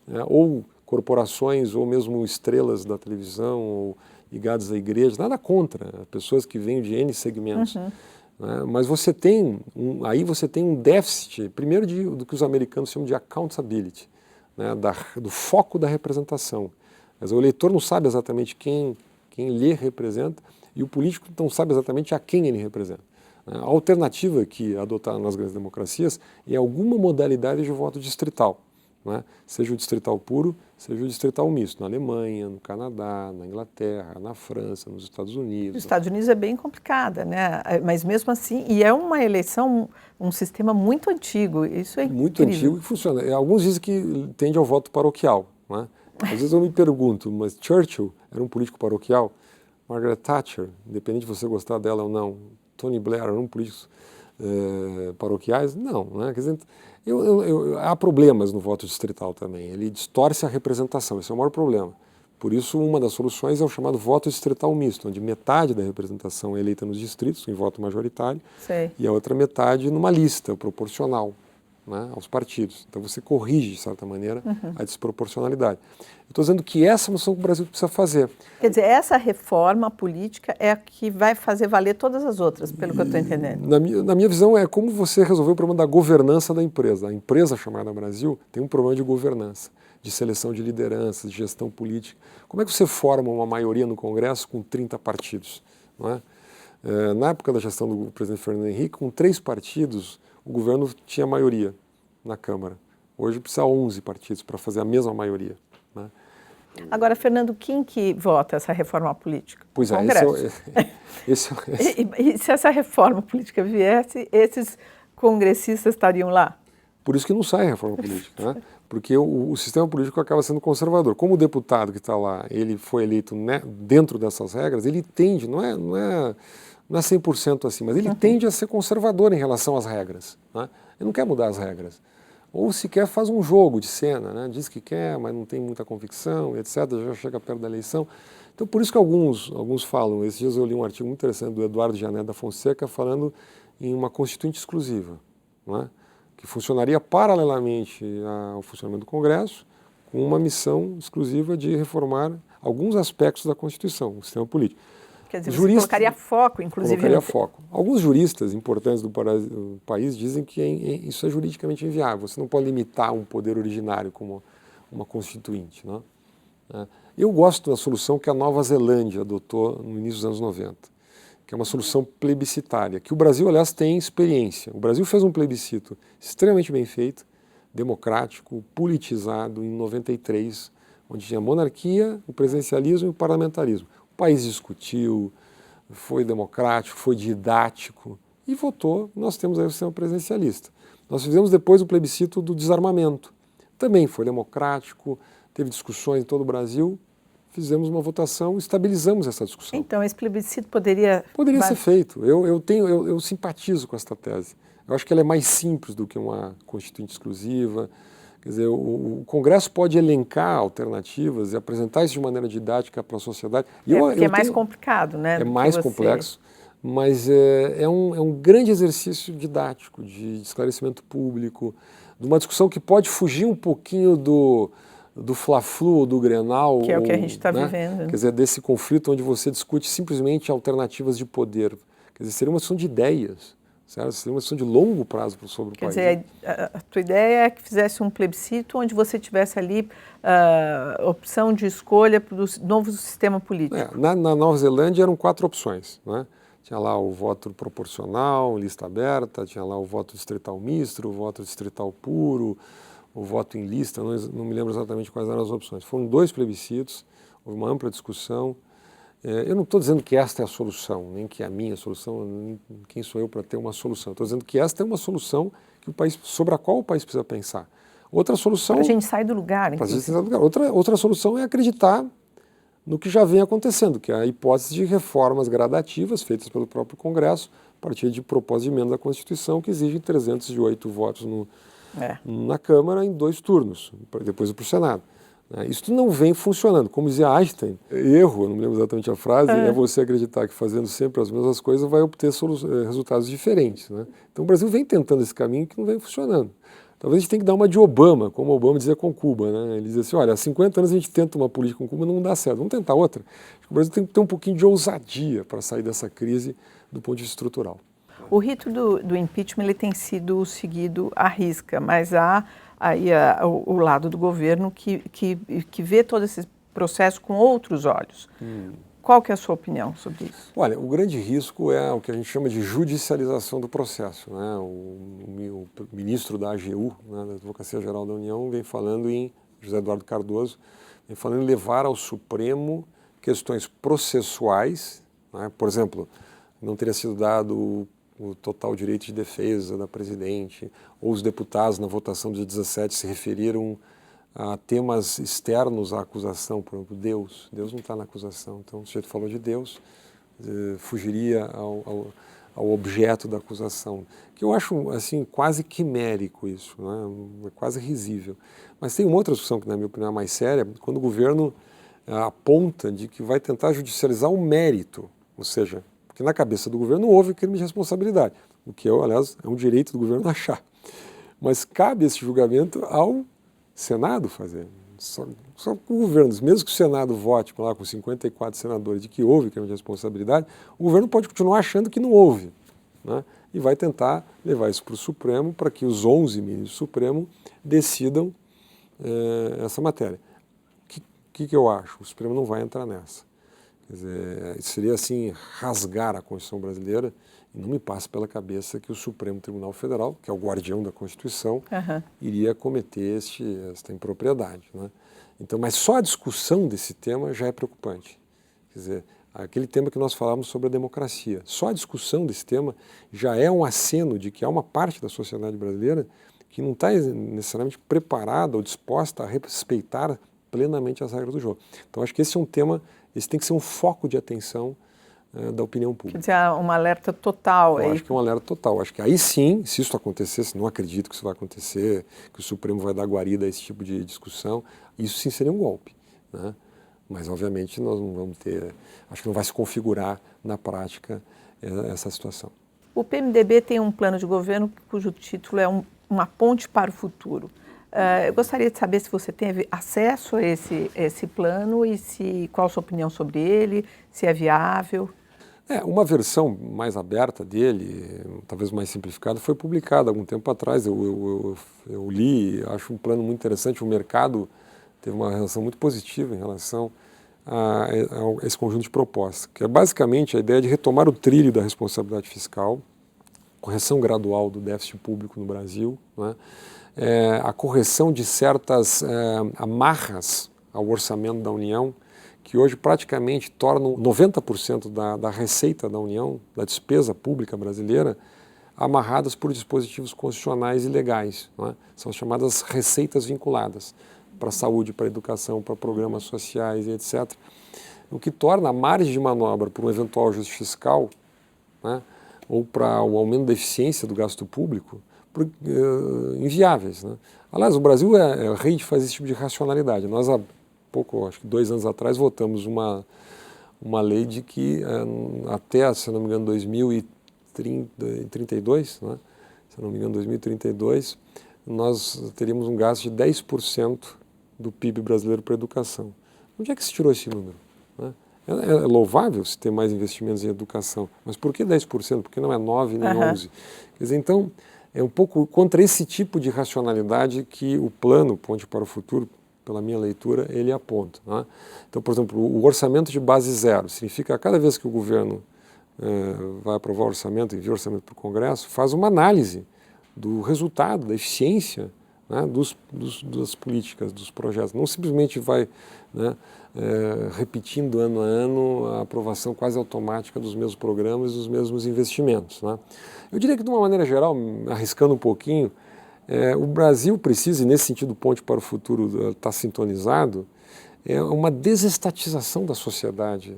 né, ou corporações, ou mesmo estrelas da televisão, ou ligados à igreja, nada contra, pessoas que vêm de N segmentos. Né, mas você tem aí você tem um déficit, primeiro do que os americanos chamam de accountability, né, do foco da representação. Mas o eleitor não sabe exatamente quem lhe representa, e o político não sabe exatamente a quem ele representa. A alternativa que adotaram nas grandes democracias é alguma modalidade de voto distrital, né? Seja o distrital puro, seja o distrital misto, na Alemanha, no Canadá, na Inglaterra, na França, nos Estados Unidos. Os Estados Unidos é bem complicada, né? Mas mesmo assim, e é uma eleição, um sistema muito antigo, isso é muito incrível. Antigo que funciona. Alguns dizem que tende ao voto paroquial, né? Às vezes eu me pergunto, mas Churchill era um político paroquial? Margaret Thatcher, independente de você gostar dela ou não, Tony Blair eram políticos paroquiais? Não, né? Quer dizer, há problemas no voto distrital também, ele distorce a representação, esse é o maior problema. Por isso, uma das soluções é o chamado voto distrital misto, onde metade da representação é eleita nos distritos, em voto majoritário, e a outra metade numa lista proporcional, né, aos partidos. Então você corrige, de certa maneira, a desproporcionalidade. Estou dizendo que essa é uma noção que o Brasil precisa fazer. Quer dizer, essa reforma política é a que vai fazer valer todas as outras, pelo que eu estou entendendo. Na minha visão, é como você resolver o problema da governança da empresa. A empresa chamada Brasil tem um problema de governança, de seleção de lideranças, de gestão política. Como é que você forma uma maioria no Congresso com 30 partidos? Não é? Na época da gestão do presidente Fernando Henrique, com 3 partidos, o governo tinha maioria na Câmara. Hoje precisa 11 partidos para fazer a mesma maioria, né? Agora, Fernando, quem que vota essa reforma política? Pois é, esse E se essa reforma política viesse, esses congressistas estariam lá? Por isso que não sai a reforma política, né? Porque o sistema político acaba sendo conservador. Como o deputado que está lá, ele foi eleito, né, dentro dessas regras, ele tende, não é 100% assim, mas ele tende a ser conservador em relação às regras, né? Ele não quer mudar as regras. Ou sequer faz um jogo de cena, né? Diz que quer, mas não tem muita convicção, etc., já chega perto da eleição. Então, por isso que alguns falam, esses dias eu li um artigo muito interessante do Eduardo Jané da Fonseca falando em uma constituinte exclusiva, não é? Que funcionaria paralelamente ao funcionamento do Congresso, com uma missão exclusiva de reformar alguns aspectos da Constituição, o sistema político. Quer dizer, você colocaria foco, inclusive. Colocaria foco. Alguns juristas importantes do país dizem que isso é juridicamente inviável. Você não pode limitar um poder originário como uma constituinte, né? Eu gosto da solução que a Nova Zelândia adotou no início dos anos 90, que é uma solução plebiscitária, que o Brasil, aliás, tem experiência. O Brasil fez um plebiscito extremamente bem feito, democrático, politizado, em 93, onde tinha a monarquia, o presidencialismo e o parlamentarismo. O país discutiu, foi democrático, foi didático e votou. Nós temos aí o sistema presidencialista. Nós fizemos depois o plebiscito do desarmamento. Também foi democrático, teve discussões em todo o Brasil, fizemos uma votação, estabilizamos essa discussão. Então, esse plebiscito poderia... Poderia ser feito. Eu simpatizo com esta tese. Eu acho que ela é mais simples do que uma constituinte exclusiva. Quer dizer, o Congresso pode elencar alternativas e apresentar isso de maneira didática para a sociedade. Porque é mais complicado, né? É mais complexo, mas é um grande exercício didático, de esclarecimento público, de uma discussão que pode fugir um pouquinho do Fla-Flu ou do Grenal. Que é o que a gente está vivendo. Quer dizer, desse conflito onde você discute simplesmente alternativas de poder. Quer dizer, seria uma questão de ideias. Seria uma questão de longo prazo sobre o país. Quer dizer, a tua ideia é que fizesse um plebiscito onde você tivesse ali opção de escolha para o novo sistema político. Na Nova Zelândia eram 4 opções, né? Tinha lá o voto proporcional, lista aberta, tinha lá o voto distrital misto, o voto distrital puro, o voto em lista, não me lembro exatamente quais eram as opções. Foram 2 plebiscitos, houve uma ampla discussão. Eu não estou dizendo que esta é a solução, nem que é a minha solução, nem quem sou eu para ter uma solução. Estou dizendo que esta é uma solução que sobre a qual o país precisa pensar. Outra solução... Para a gente sair do lugar. Para a gente sair do lugar. Outra solução é acreditar no que já vem acontecendo, que é a hipótese de reformas gradativas feitas pelo próprio Congresso, a partir de propostas de emenda à Constituição que exigem 308 votos na Câmara em 2 turnos, depois para o Senado. Isso não vem funcionando. Como dizia Einstein, erro, eu não me lembro exatamente a frase, é você acreditar que fazendo sempre as mesmas coisas vai obter resultados diferentes, né? Então o Brasil vem tentando esse caminho que não vem funcionando. Talvez a gente tenha que dar uma de Obama, como Obama dizia com Cuba, né? Ele dizia assim, olha, há 50 anos a gente tenta uma política com Cuba e não dá certo, vamos tentar outra. Acho que o Brasil tem que ter um pouquinho de ousadia para sair dessa crise do ponto de vista estrutural. O rito do impeachment ele tem sido seguido à risca, mas há aí o lado do governo que vê todo esse processo com outros olhos. Qual que é a sua opinião sobre isso? Olha, o grande risco é o que a gente chama de judicialização do processo, né? O ministro da AGU, né, da Advocacia Geral da União, vem falando José Eduardo Cardoso, vem falando em levar ao Supremo questões processuais, né? Por exemplo, não teria sido dado o total direito de defesa da presidente, ou os deputados na votação do dia 17 se referiram a temas externos à acusação, por exemplo, Deus não está na acusação, então o sujeito falou de Deus, fugiria ao objeto da acusação, que eu acho assim quase quimérico isso, né? É quase risível. Mas tem uma outra discussão que na minha opinião é mais séria, quando o governo aponta de que vai tentar judicializar o mérito, ou seja, porque na cabeça do governo não houve crime de responsabilidade, o que, aliás, é um direito do governo achar. Mas cabe esse julgamento ao Senado fazer. Só com o governo, mesmo que o Senado vote lá com 54 senadores de que houve crime de responsabilidade, o governo pode continuar achando que não houve, né? E vai tentar levar isso para o Supremo para que os 11 ministros do Supremo decidam essa matéria. O que eu acho? O Supremo não vai entrar nessa. Quer dizer, seria assim rasgar a Constituição brasileira e não me passa pela cabeça que o Supremo Tribunal Federal, que é o guardião da Constituição, iria cometer esta impropriedade, né? Então, mas só a discussão desse tema já é preocupante. Quer dizer, aquele tema que nós falamos sobre a democracia, só a discussão desse tema já é um aceno de que há uma parte da sociedade brasileira que não está necessariamente preparada ou disposta a respeitar plenamente as regras do jogo. Então, acho que esse é um tema, esse tem que ser um foco de atenção da opinião pública. Quer dizer, um alerta total. Eu acho que é um alerta total. Acho que aí sim, se isso acontecesse, não acredito que isso vai acontecer, que o Supremo vai dar guarida a esse tipo de discussão, isso sim seria um golpe, né? Mas, obviamente, nós não vamos ter, acho que não vai se configurar na prática essa situação. O PMDB tem um plano de governo cujo título é uma ponte para o futuro. Eu gostaria de saber se você teve acesso a esse plano e qual a sua opinião sobre ele, se é viável. Uma versão mais aberta dele, talvez mais simplificada, foi publicada há algum tempo atrás. Eu li, acho um plano muito interessante. O mercado teve uma relação muito positiva em relação a esse conjunto de propostas, que é basicamente a ideia de retomar o trilho da responsabilidade fiscal, correção gradual do déficit público no Brasil, né? A correção de certas amarras ao orçamento da União, que hoje praticamente tornam 90% da receita da União, da despesa pública brasileira, amarradas por dispositivos constitucionais e legais, né? São as chamadas receitas vinculadas para a saúde, para a educação, para programas sociais e etc. O que torna a margem de manobra para um eventual ajuste fiscal, né, ou para o aumento da eficiência do gasto público inviáveis, né? Aliás, o Brasil é rei de fazer esse tipo de racionalidade. Nós, há pouco, acho que 2 anos atrás, votamos uma lei de que até, se não me engano, 2032, né? Se não me engano, 2032, nós teríamos um gasto de 10% do PIB brasileiro para a educação. Onde é que se tirou esse número, né? É louvável se ter mais investimentos em educação, mas por que 10%? Por que não é 9% nem 11%? Quer dizer, então, é um pouco contra esse tipo de racionalidade que o plano Ponte para o Futuro, pela minha leitura, ele aponta, né? Então, por exemplo, o orçamento de base zero significa que cada vez que o governo vai aprovar o orçamento, envia o orçamento para o Congresso, faz uma análise do resultado, da eficiência, né, das políticas, dos projetos. Não simplesmente vai, né, repetindo ano a ano a aprovação quase automática dos mesmos programas e dos mesmos investimentos, né? Eu diria que, de uma maneira geral, arriscando um pouquinho, o Brasil precisa, e nesse sentido o Ponte para o Futuro está sintonizado, uma desestatização da sociedade,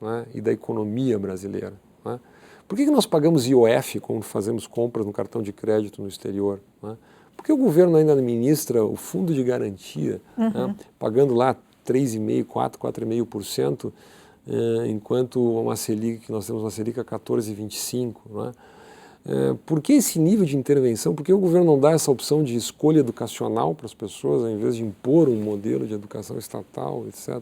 né, e da economia brasileira, né? Por que nós pagamos IOF quando fazemos compras no cartão de crédito no exterior, né? Por que o governo ainda administra o fundo de garantia, né, pagando lá 3,5%, 4,5%, enquanto uma Selic, nós temos uma Selic a 14,25%, né? Por que esse nível de intervenção? Por que o governo não dá essa opção de escolha educacional para as pessoas, ao invés de impor um modelo de educação estatal, etc.,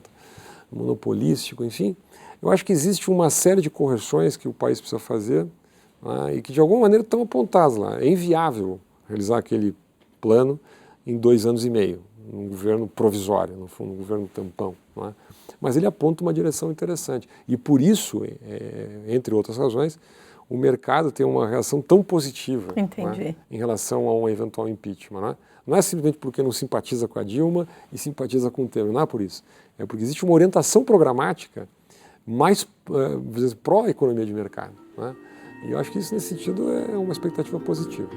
monopolístico, enfim? Eu acho que existe uma série de correções que o país precisa fazer, né, e que de alguma maneira estão apontadas lá. É inviável realizar aquele plano em 2 anos e meio, num governo provisório, no fundo, um governo tampão, né? Mas ele aponta uma direção interessante. E por isso, entre outras razões, o mercado tem uma reação tão positiva, né, em relação a um eventual impeachment, né? Não é simplesmente porque não simpatiza com a Dilma e simpatiza com o Temer, não é por isso. É porque existe uma orientação programática mais pró-economia de mercado, né? E eu acho que isso, nesse sentido, é uma expectativa positiva.